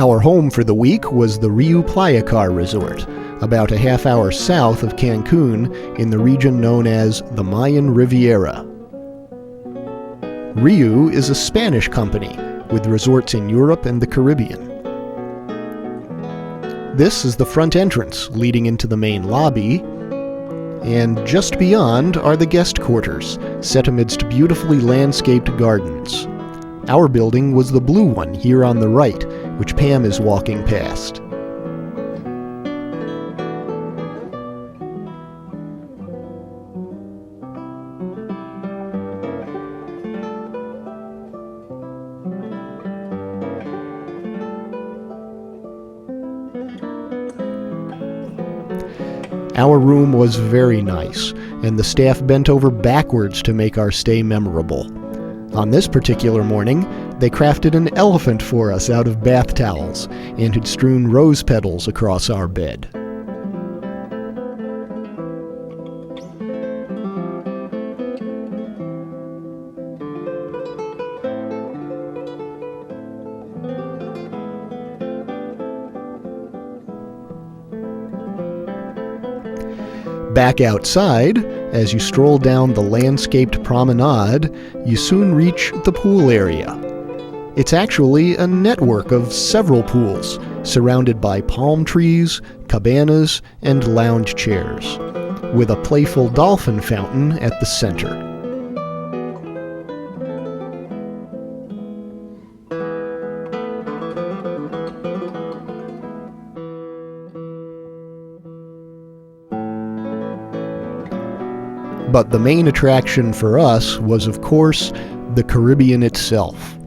Our home for the week was the RIU Playacar Resort, about a half-hour south of Cancun in the region known as the Mayan Riviera. RIU is a Spanish company with resorts in Europe and the Caribbean. This is the front entrance leading into the main lobby, and just beyond are the guest quarters, set amidst beautifully landscaped gardens. Our building was the blue one here on the right, which Pam is walking past. Our room was very nice, and the staff bent over backwards to make our stay memorable. On this particular morning, they crafted an elephant for us out of bath towels and had strewn rose petals across our bed. Back outside, as you stroll down the landscaped promenade, you soon reach the pool area. It's actually a network of several pools, surrounded by palm trees, cabanas, and lounge chairs, with a playful dolphin fountain at the center. But the main attraction for us was, of course, the Caribbean itself.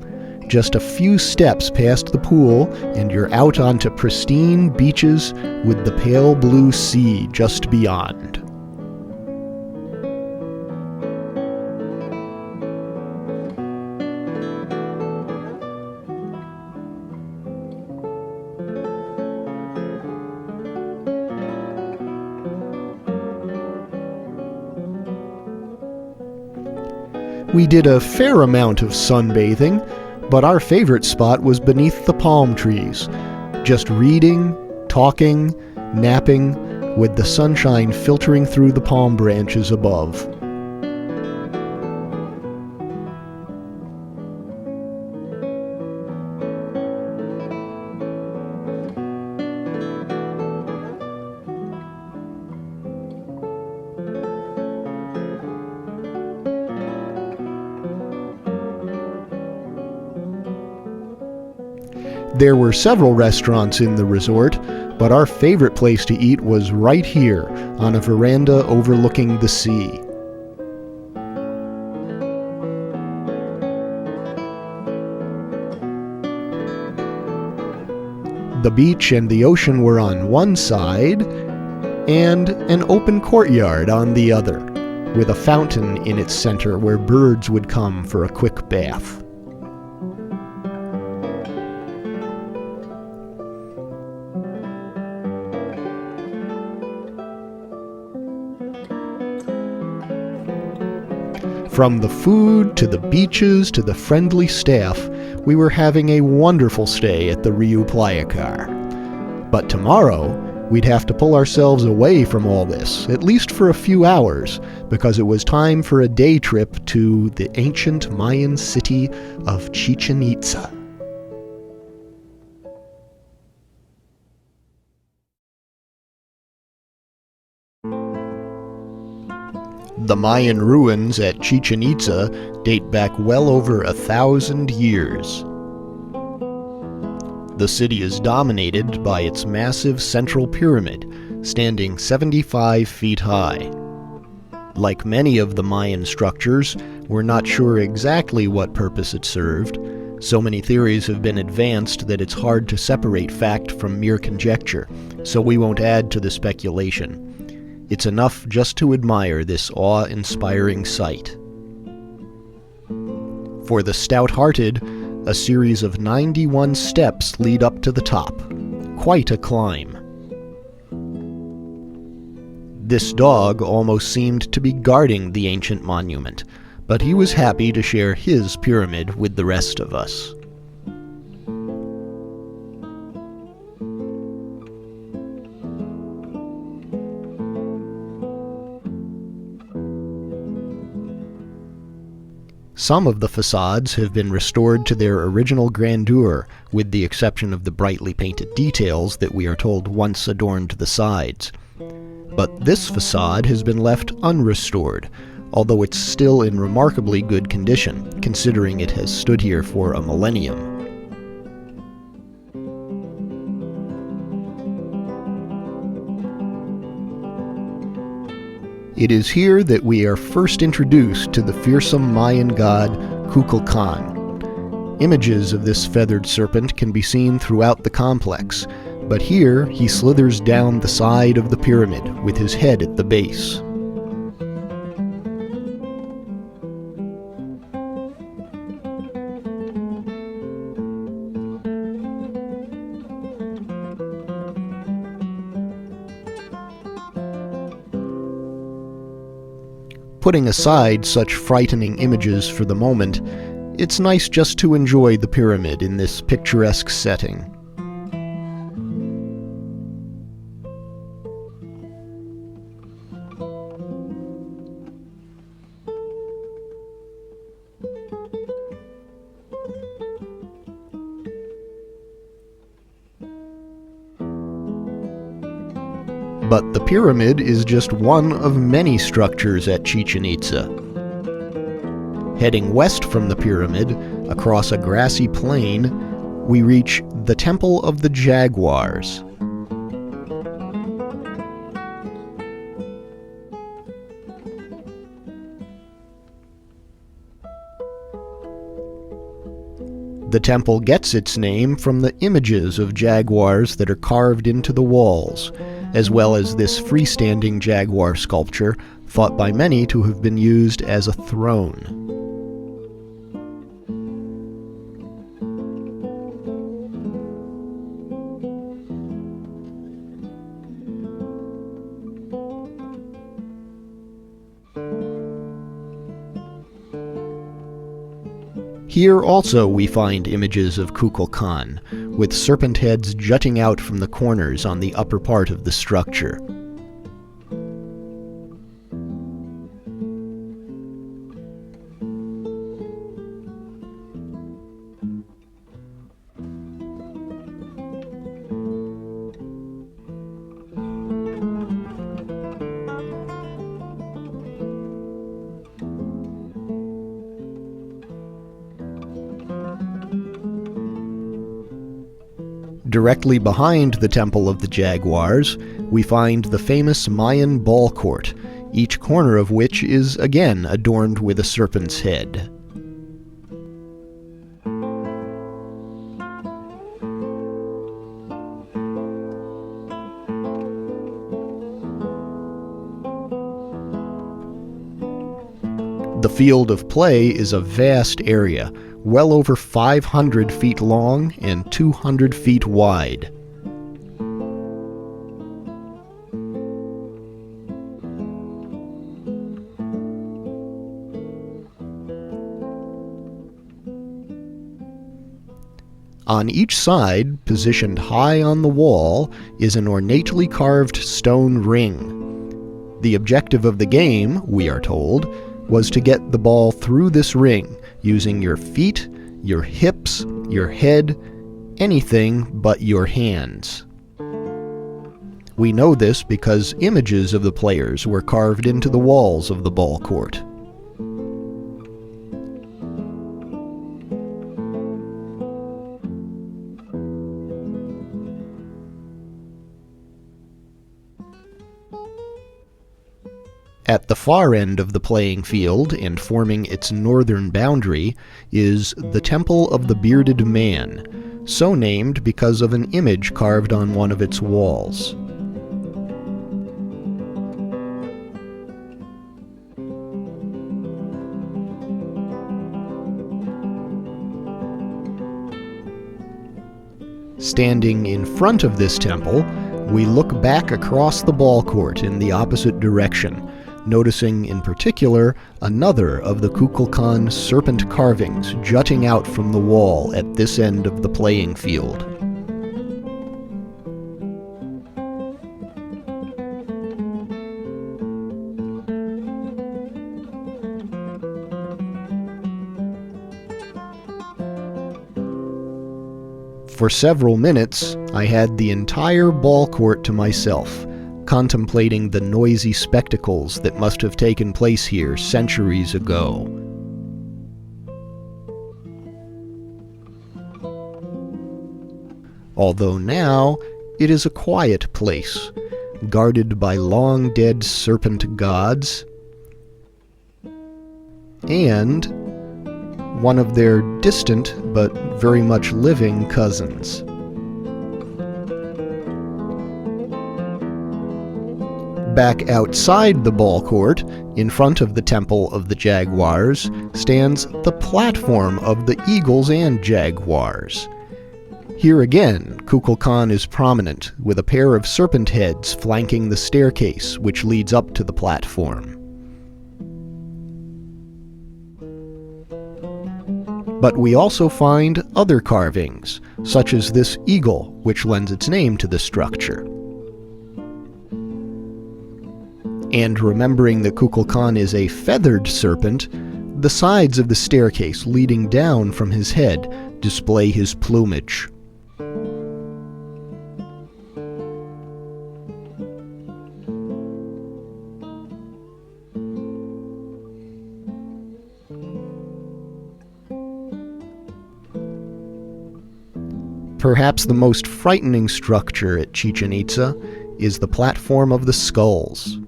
Just a few steps past the pool, and you're out onto pristine beaches with the pale blue sea just beyond. We did a fair amount of sunbathing, but our favorite spot was beneath the palm trees, just reading, talking, napping, with the sunshine filtering through the palm branches above. There were several restaurants in the resort, but our favorite place to eat was right here, on a veranda overlooking the sea. The beach and the ocean were on one side, and an open courtyard on the other, with a fountain in its center where birds would come for a quick bath. From the food, to the beaches, to the friendly staff, we were having a wonderful stay at the RIU Playacar. But tomorrow, we'd have to pull ourselves away from all this, at least for a few hours, because it was time for a day trip to the ancient Mayan city of Chichen Itza. The Mayan ruins at Chichen Itza date back well over 1,000 years. The city is dominated by its massive central pyramid, standing 75 feet high. Like many of the Mayan structures, we're not sure exactly what purpose it served. So many theories have been advanced that it's hard to separate fact from mere conjecture, so we won't add to the speculation. It's enough just to admire this awe-inspiring sight. For the stout-hearted, a series of 91 steps lead up to the top. Quite a climb. This dog almost seemed to be guarding the ancient monument, but he was happy to share his pyramid with the rest of us. Some of the facades have been restored to their original grandeur, with the exception of the brightly painted details that we are told once adorned the sides. But this facade has been left unrestored, although it's still in remarkably good condition, considering it has stood here for a millennium. It is here that we are first introduced to the fearsome Mayan god Kukulkan. Images of this feathered serpent can be seen throughout the complex, but here he slithers down the side of the pyramid with his head at the base. Putting aside such frightening images for the moment, it's nice just to enjoy the pyramid in this picturesque setting. But the pyramid is just one of many structures at Chichen Itza. Heading west from the pyramid, across a grassy plain, we reach the Temple of the Jaguars. The temple gets its name from the images of jaguars that are carved into the walls, as well as this freestanding jaguar sculpture, thought by many to have been used as a throne. Here also we find images of Kukulkan, with serpent heads jutting out from the corners on the upper part of the structure. Directly behind the Temple of the Jaguars, we find the famous Mayan ball court, each corner of which is again adorned with a serpent's head. The field of play is a vast area, well over 500 feet long and 200 feet wide. On each side, positioned high on the wall, is an ornately carved stone ring. The objective of the game, we are told, was to get the ball through this ring, using your feet, your hips, your head, anything but your hands. We know this because images of the players were carved into the walls of the ball court. At the far end of the playing field, and forming its northern boundary, is the Temple of the Bearded Man, so named because of an image carved on one of its walls. Standing in front of this temple, we look back across the ball court in the opposite direction, noticing in particular another of the Kukulkan serpent carvings jutting out from the wall at this end of the playing field. For several minutes, I had the entire ball court to myself, contemplating the noisy spectacles that must have taken place here centuries ago. Although now, it is a quiet place, guarded by long-dead serpent gods, and one of their distant but very much living cousins. Back outside the ball court, in front of the Temple of the Jaguars, stands the platform of the Eagles and Jaguars. Here again, Kukulkan is prominent, with a pair of serpent heads flanking the staircase which leads up to the platform. But we also find other carvings, such as this eagle, which lends its name to the structure. And remembering that Kukulkan is a feathered serpent, the sides of the staircase leading down from his head display his plumage. Perhaps the most frightening structure at Chichen Itza is the Platform of the Skulls.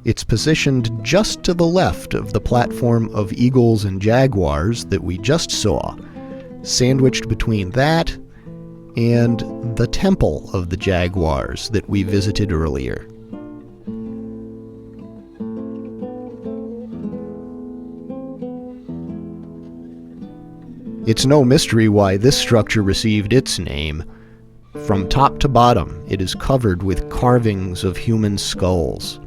It's positioned just to the left of the platform of Eagles and Jaguars that we just saw, sandwiched between that and the Temple of the Jaguars that we visited earlier. It's no mystery why this structure received its name. From top to bottom, it is covered with carvings of human skulls.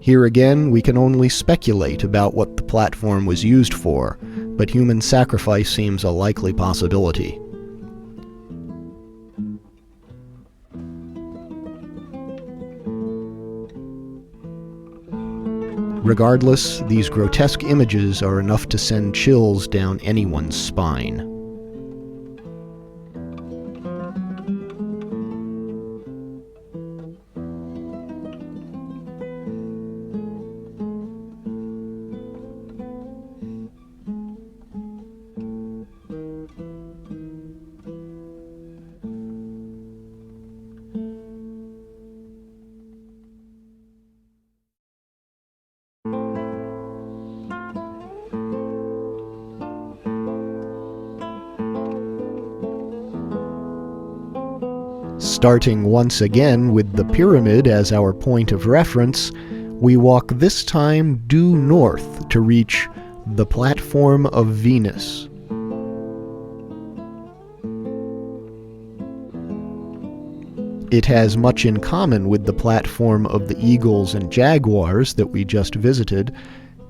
Here again, we can only speculate about what the platform was used for, but human sacrifice seems a likely possibility. Regardless, these grotesque images are enough to send chills down anyone's spine. Starting once again with the pyramid as our point of reference, we walk this time due north to reach the Platform of Venus. It has much in common with the platform of the Eagles and Jaguars that we just visited,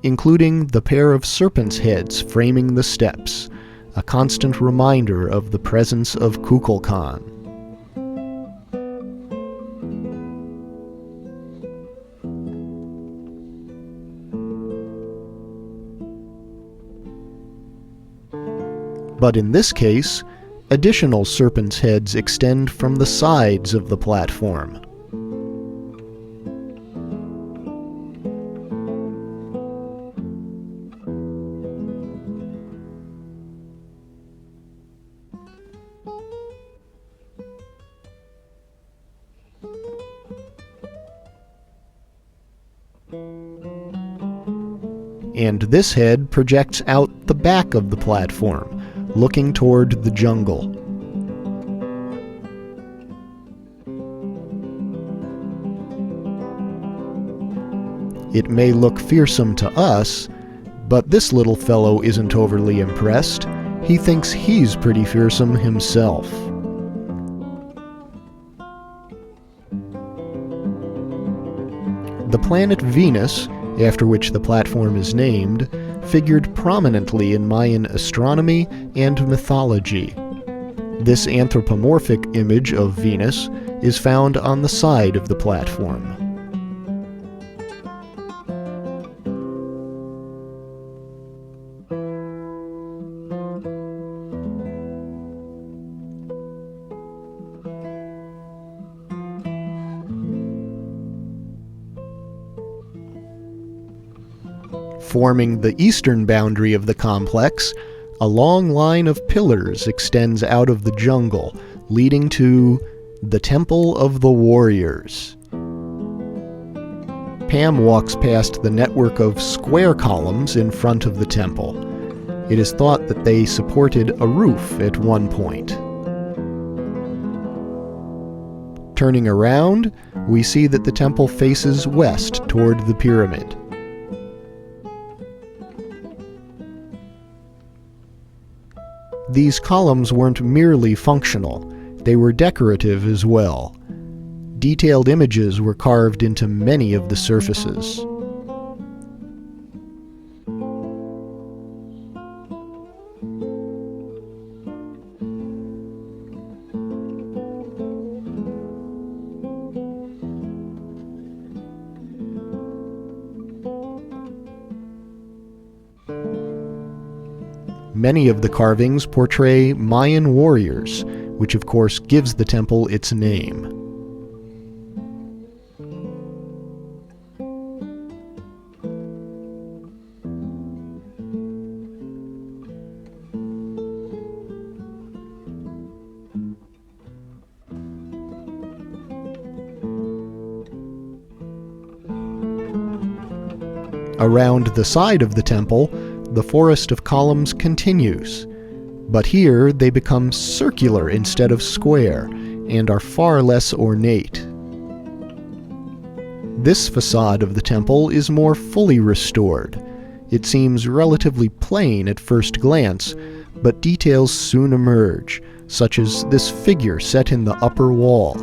including the pair of serpents' heads framing the steps, a constant reminder of the presence of Kukulkan. But in this case, additional serpents' heads extend from the sides of the platform. And this head projects out the back of the platform, looking toward the jungle. It may look fearsome to us, but this little fellow isn't overly impressed. He thinks he's pretty fearsome himself. The planet Venus, after which the platform is named, figured prominently in Mayan astronomy and mythology. This anthropomorphic image of Venus is found on the side of the platform. Forming the eastern boundary of the complex, a long line of pillars extends out of the jungle, leading to the Temple of the Warriors. Pam walks past the network of square columns in front of the temple. It is thought that they supported a roof at one point. Turning around, we see that the temple faces west toward the pyramid. These columns weren't merely functional, they were decorative as well. Detailed images were carved into many of the surfaces. Many of the carvings portray Mayan warriors, which of course gives the temple its name. Around the side of the temple, the forest of columns continues, but here they become circular instead of square and are far less ornate. This facade of the temple is more fully restored. It seems relatively plain at first glance, but details soon emerge, such as this figure set in the upper wall.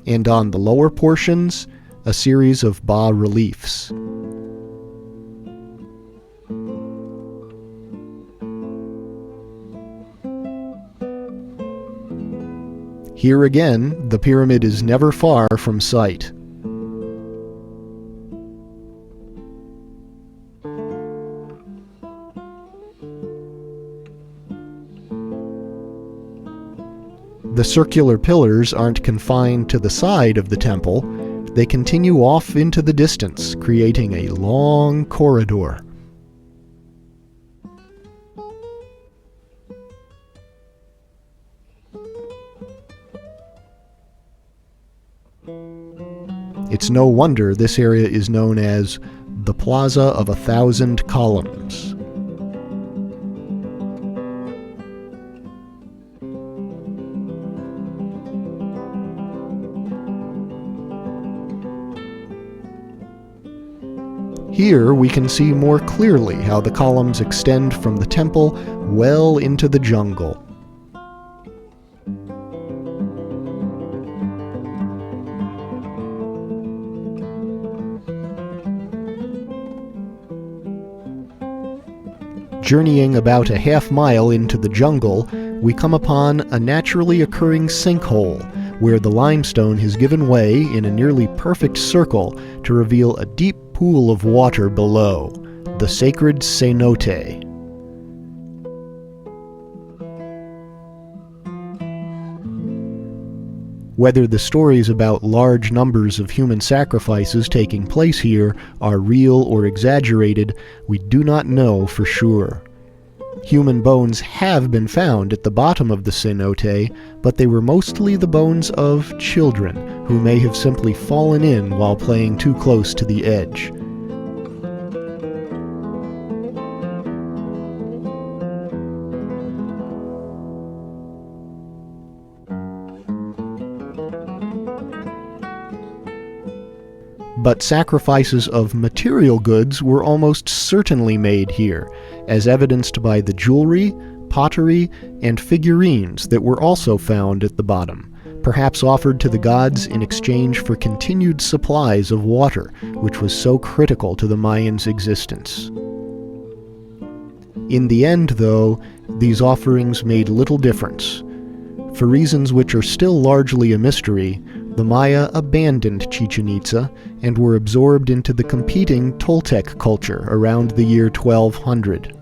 And on the lower portions, a series of bas-reliefs. Here again, the pyramid is never far from sight. The circular pillars aren't confined to the side of the temple. They continue off into the distance, creating a long corridor. It's no wonder this area is known as the Plaza of 1,000 Columns. Here we can see more clearly how the columns extend from the temple well into the jungle. Journeying about a half-mile into the jungle, we come upon a naturally occurring sinkhole where the limestone has given way in a nearly perfect circle to reveal a deep pool of water below, the Sacred Cenote. Whether the stories about large numbers of human sacrifices taking place here are real or exaggerated, we do not know for sure. Human bones have been found at the bottom of the cenote, but they were mostly the bones of children who may have simply fallen in while playing too close to the edge. But sacrifices of material goods were almost certainly made here, as evidenced by the jewelry, pottery, and figurines that were also found at the bottom, perhaps offered to the gods in exchange for continued supplies of water, which was so critical to the Mayans' existence. In the end, though, these offerings made little difference. For reasons which are still largely a mystery, the Maya abandoned Chichen Itza and were absorbed into the competing Toltec culture around the year 1200.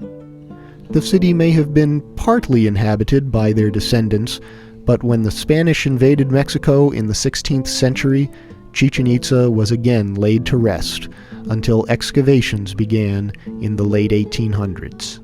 The city may have been partly inhabited by their descendants, but when the Spanish invaded Mexico in the 16th century, Chichen Itza was again laid to rest until excavations began in the late 1800s.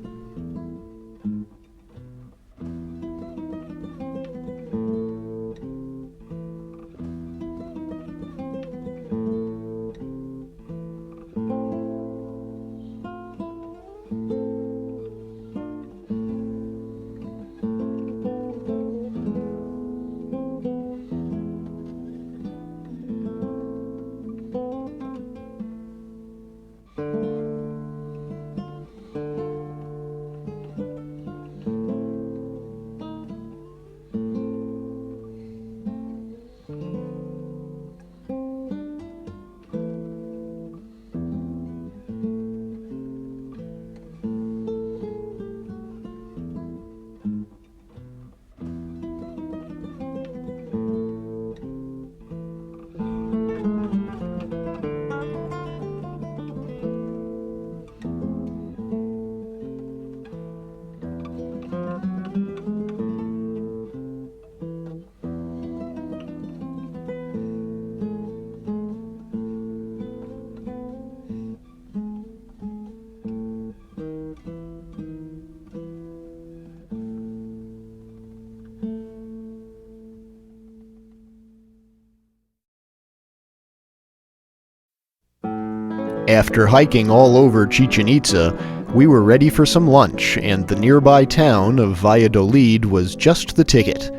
After hiking all over Chichen Itza, we were ready for some lunch, and the nearby town of Valladolid was just the ticket.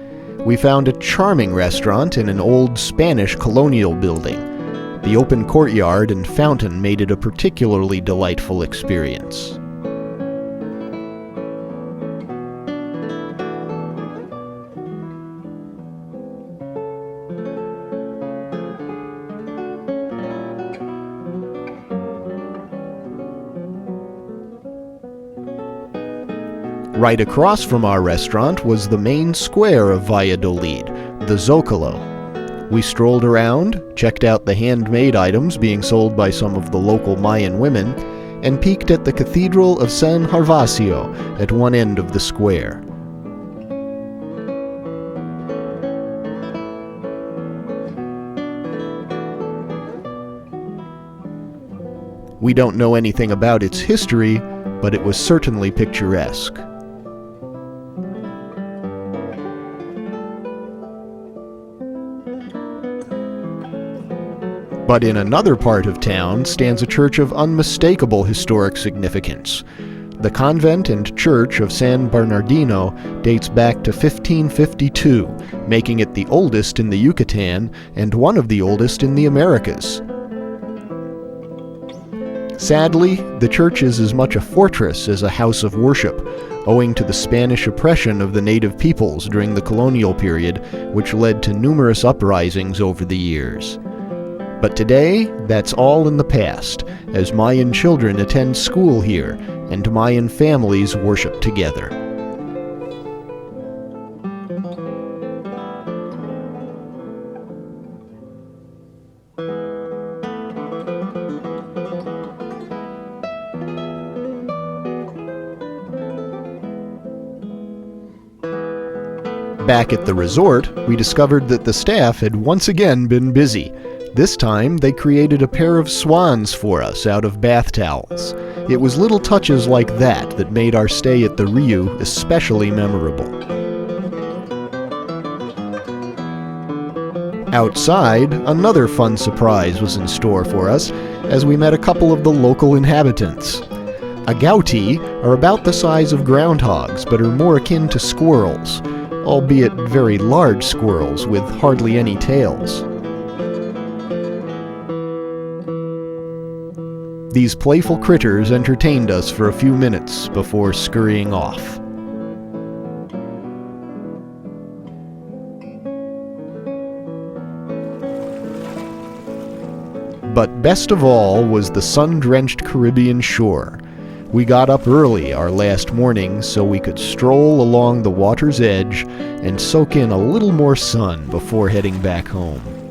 We found a charming restaurant in an old Spanish colonial building. The open courtyard and fountain made it a particularly delightful experience. Right across from our restaurant was the main square of Valladolid, the Zocalo. We strolled around, checked out the handmade items being sold by some of the local Mayan women, and peeked at the Cathedral of San Gervasio at one end of the square. We don't know anything about its history, but it was certainly picturesque. But in another part of town stands a church of unmistakable historic significance. The convent and church of San Bernardino dates back to 1552, making it the oldest in the Yucatan and one of the oldest in the Americas. Sadly, the church is as much a fortress as a house of worship, owing to the Spanish oppression of the native peoples during the colonial period, which led to numerous uprisings over the years. But today, that's all in the past, as Mayan children attend school here, and Mayan families worship together. Back at the resort, we discovered that the staff had once again been busy. This time, they created a pair of swans for us out of bath towels. It was little touches like that that made our stay at the RIU especially memorable. Outside, another fun surprise was in store for us, as we met a couple of the local inhabitants. Agouti are about the size of groundhogs, but are more akin to squirrels, albeit very large squirrels with hardly any tails. These playful critters entertained us for a few minutes before scurrying off. But best of all was the sun-drenched Caribbean shore. We got up early our last morning so we could stroll along the water's edge and soak in a little more sun before heading back home.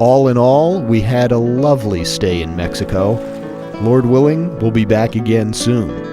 All in all, we had a lovely stay in Mexico. Lord willing, we'll be back again soon.